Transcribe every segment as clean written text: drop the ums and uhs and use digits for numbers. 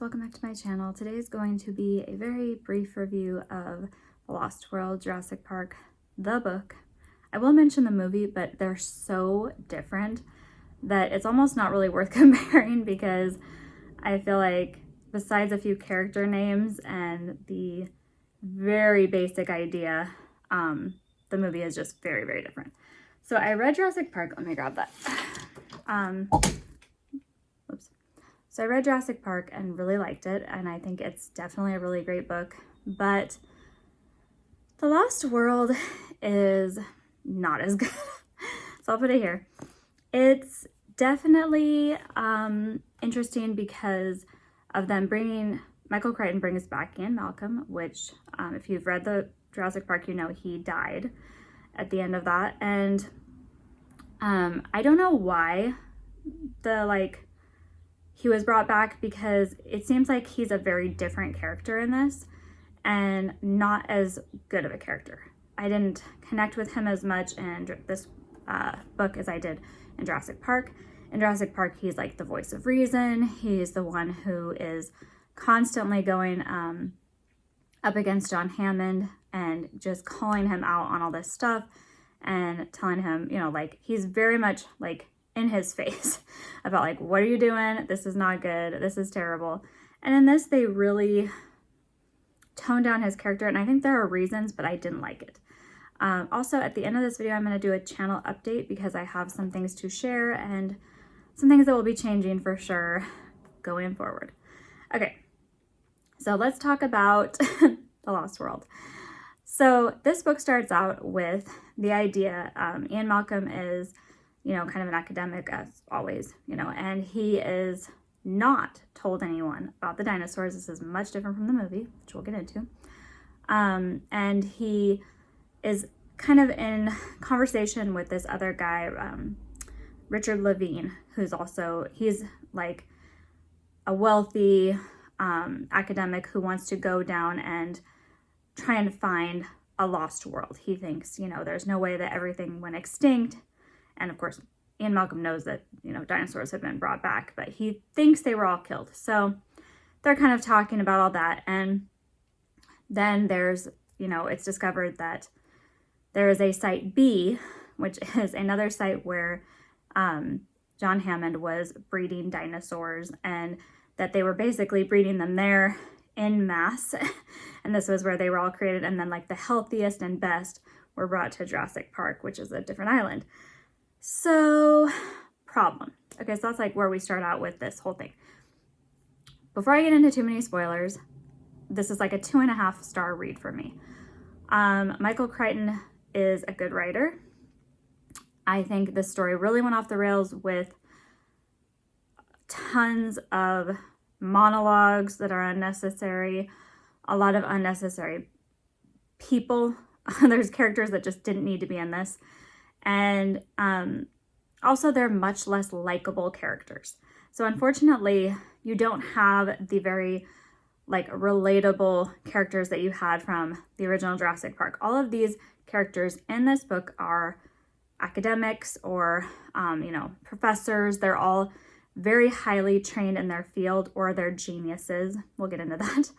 welcome back to my channel. Today is going to be a very brief review of Lost World Jurassic Park, the book. I will mention the movie, but they're so different that it's almost not really worth comparing because I feel like besides a few character names and the very basic idea, the movie is just very, very different. So I read Jurassic Park. Let me grab that. So I read Jurassic Park and really liked it, and I think it's definitely a really great book, but The Lost World is not as good. So I'll put it here. It's definitely interesting because of them bringing, Michael Crichton brings back Ian Malcolm, which if you've read the Jurassic Park, you know he died at the end of that. And I don't know why he was brought back, because it seems like he's a very different character in this and not as good of a character. I didn't connect with him as much in this book as I did in Jurassic Park. In Jurassic Park, he's like the voice of reason. He's the one who is constantly going up against John Hammond and just calling him out on all this stuff and telling him, you know, like, he's very much like in his face about like, what are you doing? This is not good. This is terrible. And in this, they really toned down his character, and I think there are reasons, but I didn't like it. Also, at the end of this video, I'm going to do a channel update because I have some things to share and some things that will be changing for sure going forward. Okay, so let's talk about The Lost World. So this book starts out with the idea, Ian Malcolm is, you know, kind of an academic as always, you know, and he is not told anyone about the dinosaurs. This is much different from the movie, which we'll get into. And he is kind of in conversation with this other guy, Richard Levine, who's also, he's like a wealthy academic who wants to go down and try and find a lost world. He thinks, you know, there's no way that everything went extinct. And of course, Ian Malcolm knows that, you know, dinosaurs have been brought back, but he thinks they were all killed. So they're kind of talking about all that. And then there's, you know, it's discovered that there is a site B, which is another site where John Hammond was breeding dinosaurs, and that they were basically breeding them there in mass. And this was where they were all created. And then like the healthiest and best were brought to Jurassic Park, which is a different island. So, problem. Okay, so that's like where we start out with this whole thing. Before I get into too many spoilers, this is like a 2.5 star read for me. Michael Crichton is a good writer. I think this story really went off the rails with tons of monologues that are unnecessary, a lot of unnecessary people. There's characters that just didn't need to be in this. And also they're much less likable characters. So unfortunately, you don't have the very like relatable characters that you had from the original Jurassic Park. All of these characters in this book are academics or, you know, professors. They're all very highly trained in their field, or they're geniuses. We'll get into that.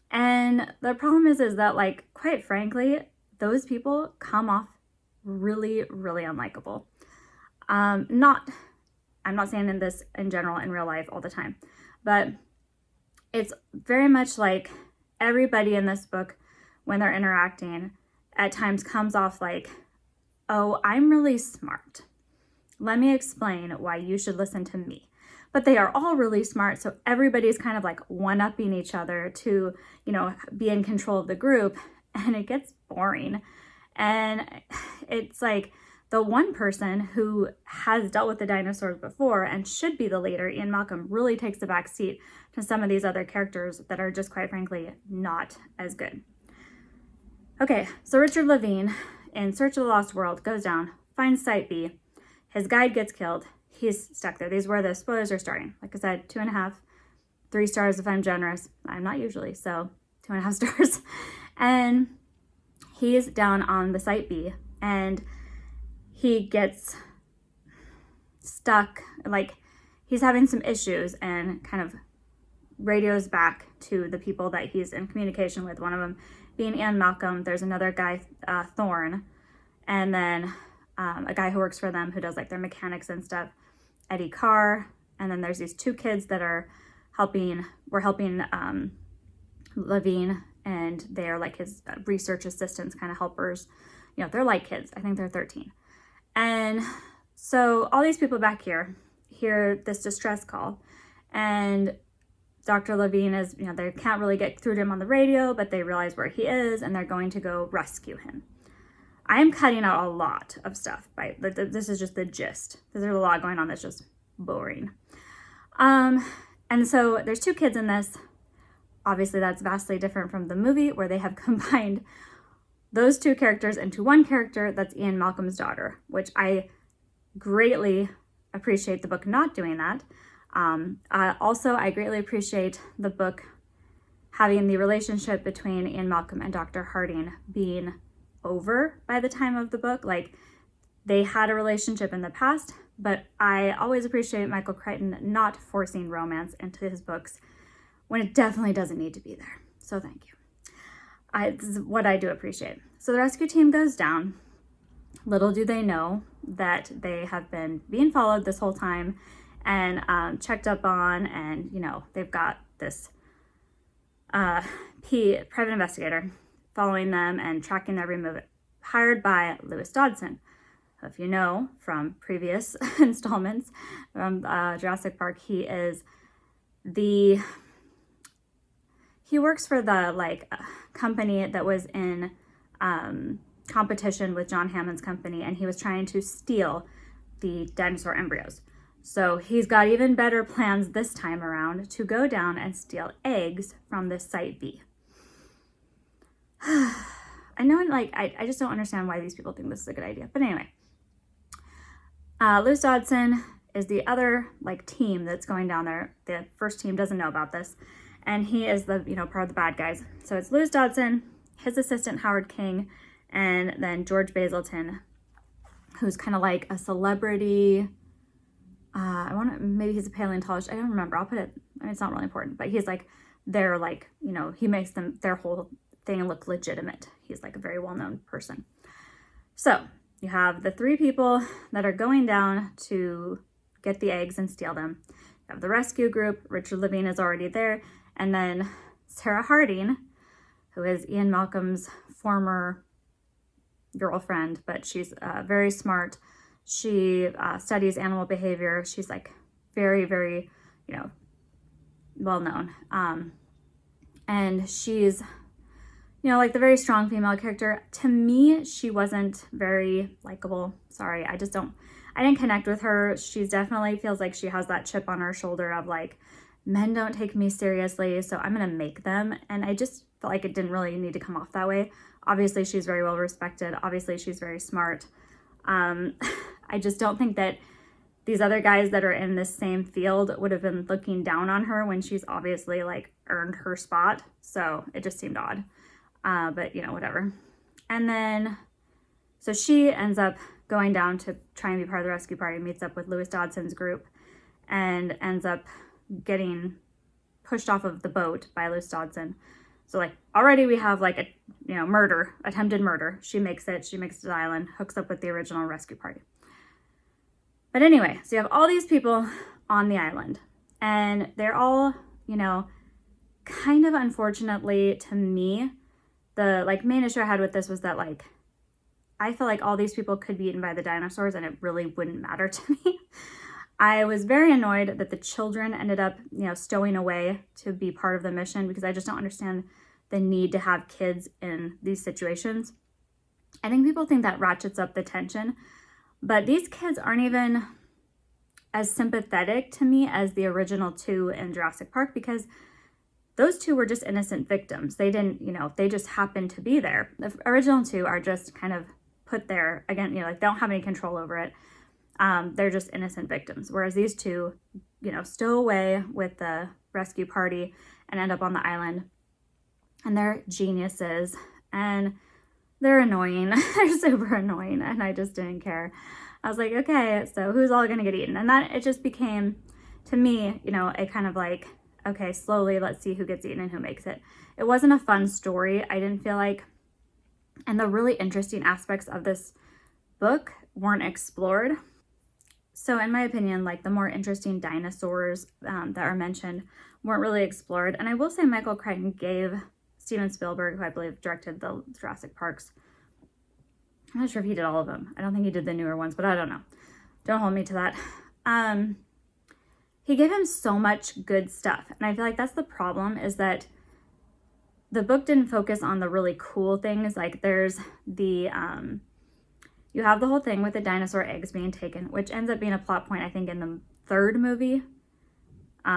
And the problem is that, like, quite frankly, those people come off really, really unlikable. I'm not saying in this in general in real life all the time, but it's very much like everybody in this book, when they're interacting, at times comes off like, oh, I'm really smart. Let me explain why you should listen to me. But they are all really smart, so everybody's kind of like one-upping each other to, you know, be in control of the group, and it gets boring. And it's like the one person who has dealt with the dinosaurs before and should be the leader, Ian Malcolm, really takes the back seat to some of these other characters that are just, quite frankly, not as good. Okay, so Richard Levine, in Search of the Lost World, goes down, finds Site B. His guide gets killed. He's stuck there. These are where the spoilers are starting. Like I said, 2.5, 3 stars if I'm generous. I'm not usually, so 2.5 stars. And he's down on the Site B, and he gets stuck, like he's having some issues and kind of radios back to the people that he's in communication with, one of them being Ian Malcolm. There's another guy, Thorne, and then a guy who works for them who does like their mechanics and stuff, Eddie Carr. And then there's these two kids that are helping Levine, and they're like his research assistants, kind of helpers. You know, they're like kids. I think they're 13. And so all these people back here hear this distress call, and Dr. Levine is, you know, they can't really get through to him on the radio, but they realize where he is, and they're going to go rescue him. I am cutting out a lot of stuff, right? This is just the gist. There's a lot going on that's just boring. And so there's two kids in this. Obviously, that's vastly different from the movie, where they have combined those two characters into one character. That's Ian Malcolm's daughter, which I greatly appreciate the book not doing that. Also, I greatly appreciate the book having the relationship between Ian Malcolm and Dr. Harding being over by the time of the book. Like, they had a relationship in the past, but I always appreciate Michael Crichton not forcing romance into his books when it definitely doesn't need to be there. So thank you. This is what I do appreciate. So the rescue team goes down. Little do they know that they have been being followed this whole time and checked up on, and, you know, they've got this private investigator following them and tracking their every move, hired by Lewis Dodson. If you know from previous installments from Jurassic Park, he works for the company that was in competition with John Hammond's company, and he was trying to steal the dinosaur embryos. So he's got even better plans this time around to go down and steal eggs from this Site B. I know, I just don't understand why these people think this is a good idea. But anyway, Lewis Dodson is the other team that's going down there. The first team doesn't know about this, and he is the part of the bad guys. So it's Lewis Dodson, his assistant Howard King, and then George Basilton, who's kind of like a celebrity. Maybe he's a paleontologist. I don't remember. I'll put it. I mean, it's not really important, but he's he makes their whole thing look legitimate. He's like a very well-known person. So you have the three people that are going down to get the eggs and steal them. You have the rescue group. Richard Levine is already there. And then Sarah Harding, who is Ian Malcolm's former girlfriend, but she's very smart. She studies animal behavior. She's very, very, well known. And she's, the very strong female character. To me, she wasn't very likable. Sorry, I didn't connect with her. She's definitely feels like she has that chip on her shoulder of men don't take me seriously, so I'm gonna make them. And I just felt like it didn't really need to come off that way. Obviously, she's very well respected. Obviously, she's very smart. I just don't think that these other guys that are in this same field would have been looking down on her when she's obviously earned her spot. So it just seemed odd. But whatever. And then, so she ends up going down to try and be part of the rescue party, meets up with Lewis Dodson's group, and ends up getting pushed off of the boat by Lewis Dodson. So already we have murder, attempted murder. She makes it to the island, hooks up with the original rescue party. But anyway, so you have all these people on the island, and they're all, kind of unfortunately to me, the main issue I had with this was that I feel like all these people could be eaten by the dinosaurs and it really wouldn't matter to me. I was very annoyed that the children ended up, stowing away to be part of the mission, because I just don't understand the need to have kids in these situations. I think people think that ratchets up the tension, but these kids aren't even as sympathetic to me as the original two in Jurassic Park, because those two were just innocent victims. They didn't, they just happened to be there. The original two are just kind of put there, again, they don't have any control over it. They're just innocent victims. Whereas these two, stow away with the rescue party and end up on the island. And they're geniuses. And they're annoying. They're super annoying. And I just didn't care. I was like, okay, so who's all going to get eaten? And that, it just became, to me, a kind of a okay, slowly, let's see who gets eaten and who makes it. It wasn't a fun story, I didn't feel like. And the really interesting aspects of this book weren't explored. So in my opinion, like the more interesting dinosaurs that are mentioned weren't really explored. And I will say Michael Crichton gave Steven Spielberg, who I believe directed the Jurassic Parks, I'm not sure if he did all of them. I don't think he did the newer ones, but I don't know. Don't hold me to that. He gave him so much good stuff. And I feel like that's the problem, is that the book didn't focus on the really cool things. Like there's the, you have the whole thing with the dinosaur eggs being taken, which ends up being a plot point, I think, in the third movie.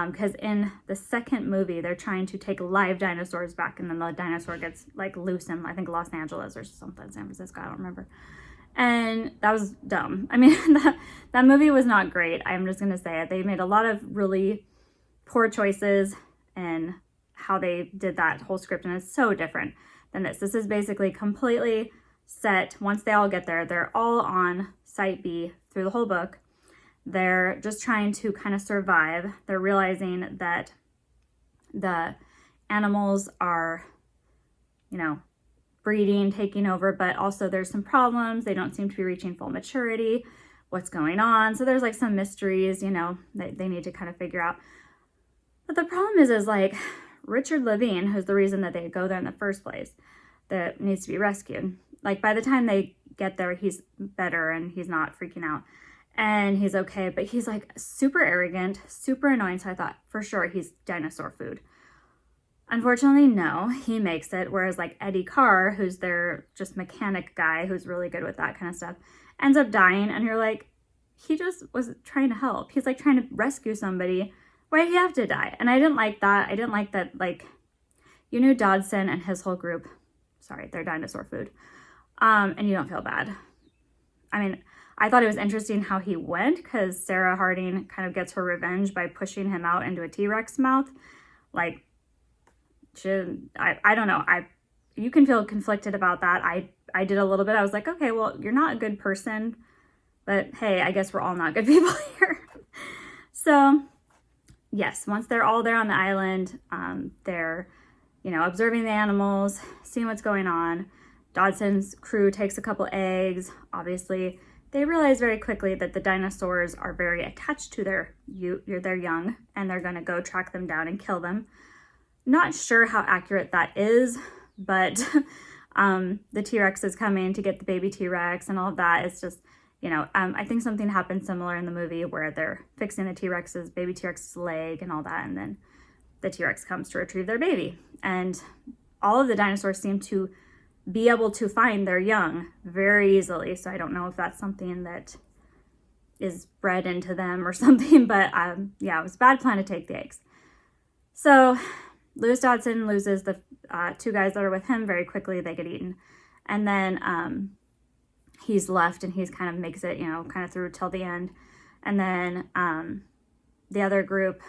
Because in the second movie, they're trying to take live dinosaurs back, and then the dinosaur gets like loose in, I think, Los Angeles or something, San Francisco, I don't remember. And that was dumb. I mean, that movie was not great. I'm just going to say it. They made a lot of really poor choices in how they did that whole script, and it's so different than this. This is basically completely set. Once they all get there, they're all on Site B through the whole book. They're just trying to kind of survive. They're realizing that the animals are, you know, breeding, taking over, but also there's some problems. They don't seem to be reaching full maturity. What's going on? So there's like some mysteries, you know, that they need to kind of figure out. But the problem is like Richard Levine, who's the reason that they go there in the first place, that needs to be rescued. Like by the time they get there, he's better and he's not freaking out and he's okay, but he's like super arrogant, super annoying. So I thought for sure he's dinosaur food. Unfortunately, no, he makes it. Whereas like Eddie Carr, who's their just mechanic guy, who's really good with that kind of stuff, ends up dying. And you're like, he just was trying to help. He's like trying to rescue somebody. Why'd he have to die? And I didn't like that. I didn't like that, like, you knew Dodson and his whole group, sorry, they're dinosaur food. And you don't feel bad. I mean, I thought it was interesting how he went, because Sarah Harding kind of gets her revenge by pushing him out into a T-Rex mouth. Like, I don't know. You can feel conflicted about that. I did a little bit. I was like, okay, well, you're not a good person, but hey, I guess we're all not good people here. So yes, once they're all there on the island, they're, you know, observing the animals, seeing what's going on. Dodson's crew takes a couple eggs. Obviously, they realize very quickly that the dinosaurs are very attached to their young, and they're going to go track them down and kill them. Not sure how accurate that is, but the T-Rex is coming to get the baby T-Rex and all of that. It's just, you know, I think something happened similar in the movie where they're fixing the T-Rex's, baby T-Rex's leg and all that, and then the T-Rex comes to retrieve their baby. And all of the dinosaurs seem to be able to find their young very easily. So I don't know if that's something that is bred into them or something, but yeah, it was a bad plan to take the eggs. So Lewis Dodson loses the two guys that are with him very quickly. They get eaten. And then he's left, and he's kind of makes it, you know, kind of through till the end. And then the other group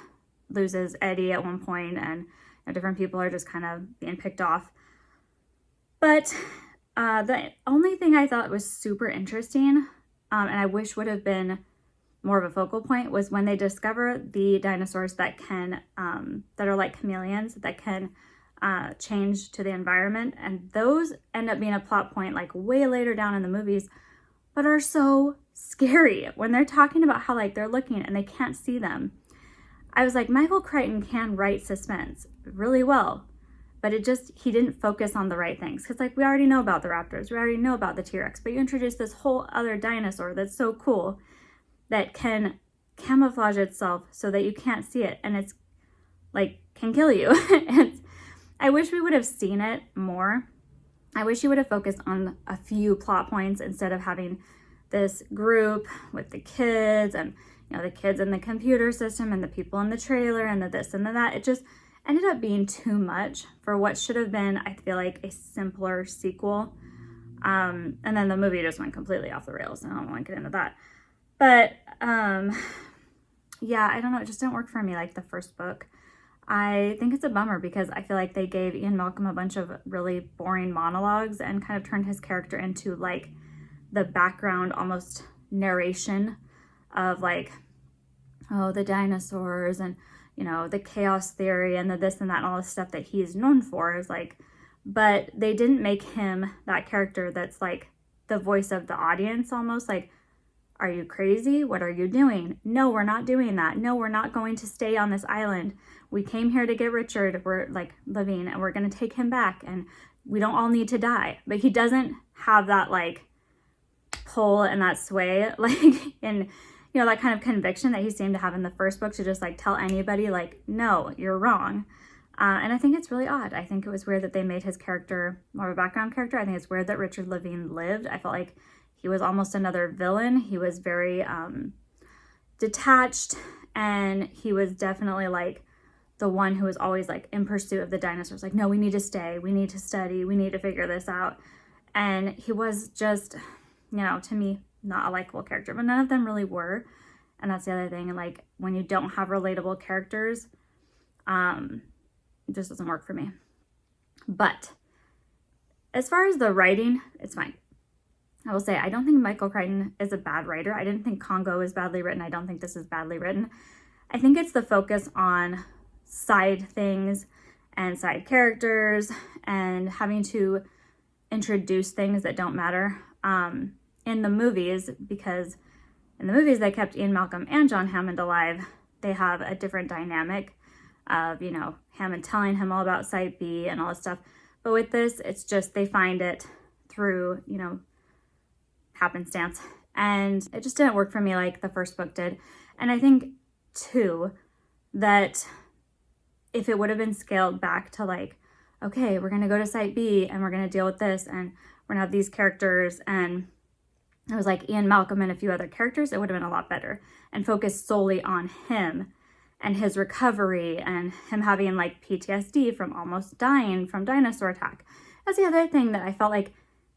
loses Eddie at one point, and you know, different people are just kind of being picked off. But the only thing I thought was super interesting, and I wish would have been more of a focal point, was when they discover the dinosaurs that can, that are like chameleons, that can change to the environment. And those end up being a plot point like way later down in the movies, but are so scary when they're talking about how like they're looking and they can't see them. I was like, Michael Crichton can write suspense really well, but it just, he didn't focus on the right things. Because like we already know about the raptors, we already know about the T-Rex, but you introduce this whole other dinosaur that's so cool that can camouflage itself so that you can't see it, and it's like can kill you. I wish we would have seen it more. I wish you would have focused on a few plot points instead of having this group with the kids, and you know, the kids in the computer system and the people in the trailer and the this and the that. It just ended up being too much for what should have been, I feel like, a simpler sequel. And then the movie just went completely off the rails, and I don't want to get into that. But yeah, I don't know, it just didn't work for me like the first book. I think it's a bummer because I feel like they gave Ian Malcolm a bunch of really boring monologues and kind of turned his character into like the background, almost narration of like, oh, the dinosaurs, and you know, the chaos theory and the this and that and all this stuff that he's known for is like, but they didn't make him that character that's like the voice of the audience almost. Like, are you crazy? What are you doing? No, we're not doing that. No, we're not going to stay on this island. We came here to get Richard. We're like living and we're going to take him back and we don't all need to die. But he doesn't have that like pull and that sway, like in, you know, that kind of conviction that he seemed to have in the first book to just like tell anybody like, no, you're wrong. And I think it's really odd. I think it was weird that they made his character more of a background character. I think it's weird that Richard Levine lived. I felt like he was almost another villain. He was very detached, and he was definitely like the one who was always like in pursuit of the dinosaurs. Like, no, we need to stay. We need to study. We need to figure this out. And he was just, you know, to me, not a likable character, but none of them really were. And that's the other thing. Like, when you don't have relatable characters, it just doesn't work for me. But as far as the writing, it's fine. I will say, I don't think Michael Crichton is a bad writer. I didn't think Congo is badly written. I don't think this is badly written. I think it's the focus on side things and side characters and having to introduce things that don't matter in the movies, because in the movies they kept Ian Malcolm and John Hammond alive. They have a different dynamic of, you know, Hammond telling him all about Site B and all this stuff. But with this, it's just they find it through, you know, happenstance. And it just didn't work for me like the first book did. And I think, too, that if it would have been scaled back to like, okay, we're going to go to Site B and we're going to deal with this and we're going to have these characters, and it was like Ian Malcolm and a few other characters, it would have been a lot better, and focused solely on him and his recovery and him having like PTSD from almost dying from dinosaur attack. That's the other thing that I felt like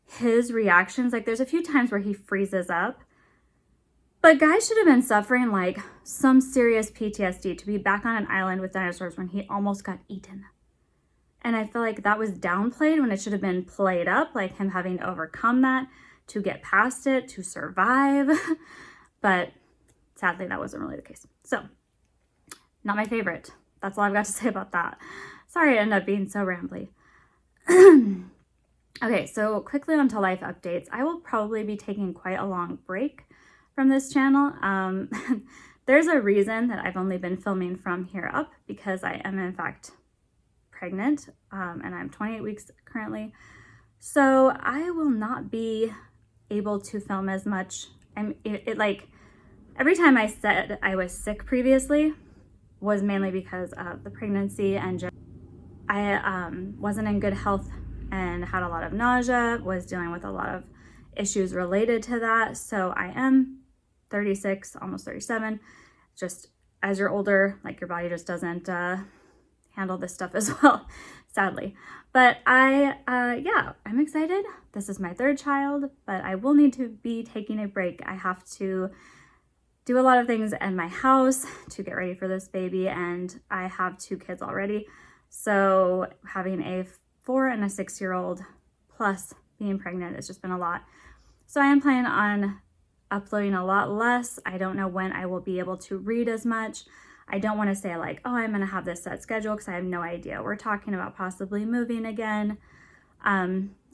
his reactions, like there's a few times where he freezes up, but guy should have been suffering like some serious PTSD to be back on an island with dinosaurs when he almost got eaten. And I feel like that was downplayed when it should have been played up, like him having to overcome that, to get past it, to survive. But sadly, that wasn't really the case. So, not my favorite. That's all I've got to say about that. Sorry I ended up being so rambly. Okay, so quickly on to life updates. I will probably be taking quite a long break from this channel. There's a reason that I've only been filming from here up, because I am in fact pregnant, and I'm 28 weeks currently. So I will not be able to film as much. It like, every time I said I was sick previously was mainly because of the pregnancy, and just I wasn't in good health and had a lot of nausea, was dealing with a lot of issues related to that. So I am 36, almost 37. Just as you're older, like your body just doesn't handle this stuff as well, sadly. But yeah, I'm excited. This is my third child, but I will need to be taking a break. I have to do a lot of things in my house to get ready for this baby, and I have 2 kids already. So having a 4 and a 6-year-old plus being pregnant has just been a lot. So I am planning on uploading a lot less. I don't know when I will be able to read as much. I don't want to say like, oh, I'm going to have this set schedule, because I have no idea. We're talking about possibly moving again,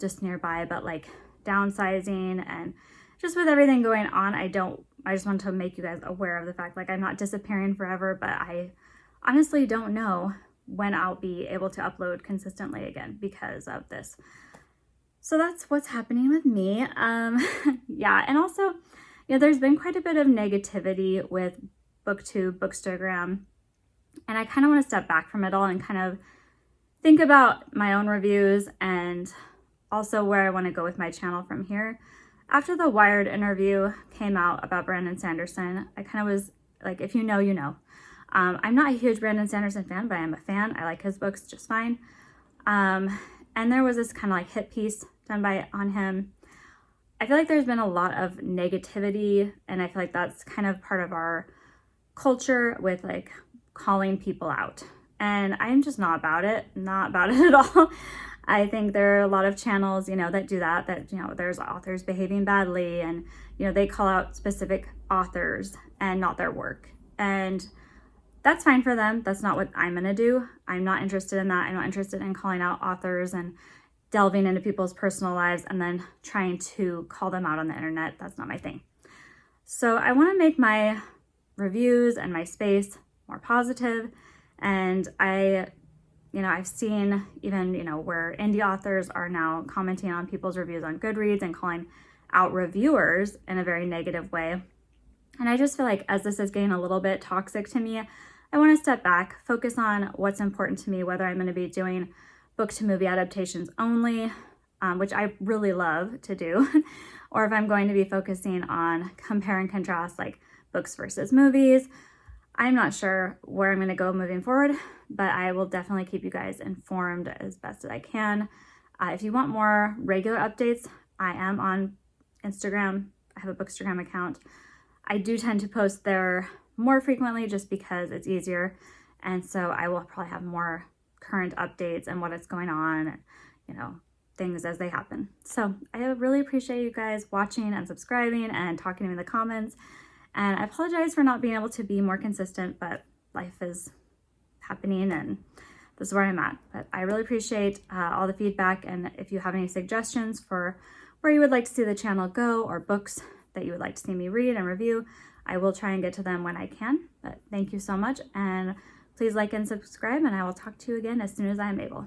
just nearby, but like downsizing, and just with everything going on, I just want to make you guys aware of the fact, like, I'm not disappearing forever, but I honestly don't know when I'll be able to upload consistently again because of this. So that's what's happening with me. Yeah, and also, you know, there's been quite a bit of negativity with BookTube, Bookstagram, and I kind of want to step back from it all and kind of think about my own reviews and also where I want to go with my channel from here. After the Wired interview came out about Brandon Sanderson, I kind of was like, if you know, you know. I'm not a huge Brandon Sanderson fan, but I am a fan. I like his books just fine. And there was this kind of like hit piece done on him. I feel like there's been a lot of negativity, and I feel like that's kind of part of our culture with like calling people out. And I'm just not about it at all. I think there are a lot of channels, you know, that do that, you know, there's authors behaving badly, and, you know, they call out specific authors and not their work. And that's fine for them. That's not what I'm gonna do. I'm not interested in that. I'm not interested in calling out authors and delving into people's personal lives and then trying to call them out on the internet. That's not my thing. So I want to make my reviews and my space more positive. And I've seen even, where indie authors are now commenting on people's reviews on Goodreads and calling out reviewers in a very negative way. And I just feel like as this is getting a little bit toxic to me, I want to step back, focus on what's important to me, whether I'm going to be doing book to movie adaptations only, which I really love to do, or if I'm going to be focusing on compare and contrast like books versus movies. I'm not sure where I'm going to go moving forward, but I will definitely keep you guys informed as best as I can. If you want more regular updates, I am on Instagram. I have a Bookstagram account. I do tend to post there more frequently just because it's easier. And so I will probably have more current updates and what is going on, things as they happen. So I really appreciate you guys watching and subscribing and talking to me in the comments. And I apologize for not being able to be more consistent, but life is happening and this is where I'm at. But I really appreciate all the feedback. And if you have any suggestions for where you would like to see the channel go or books that you would like to see me read and review, I will try and get to them when I can. But thank you so much. And please like and subscribe, and I will talk to you again as soon as I am able.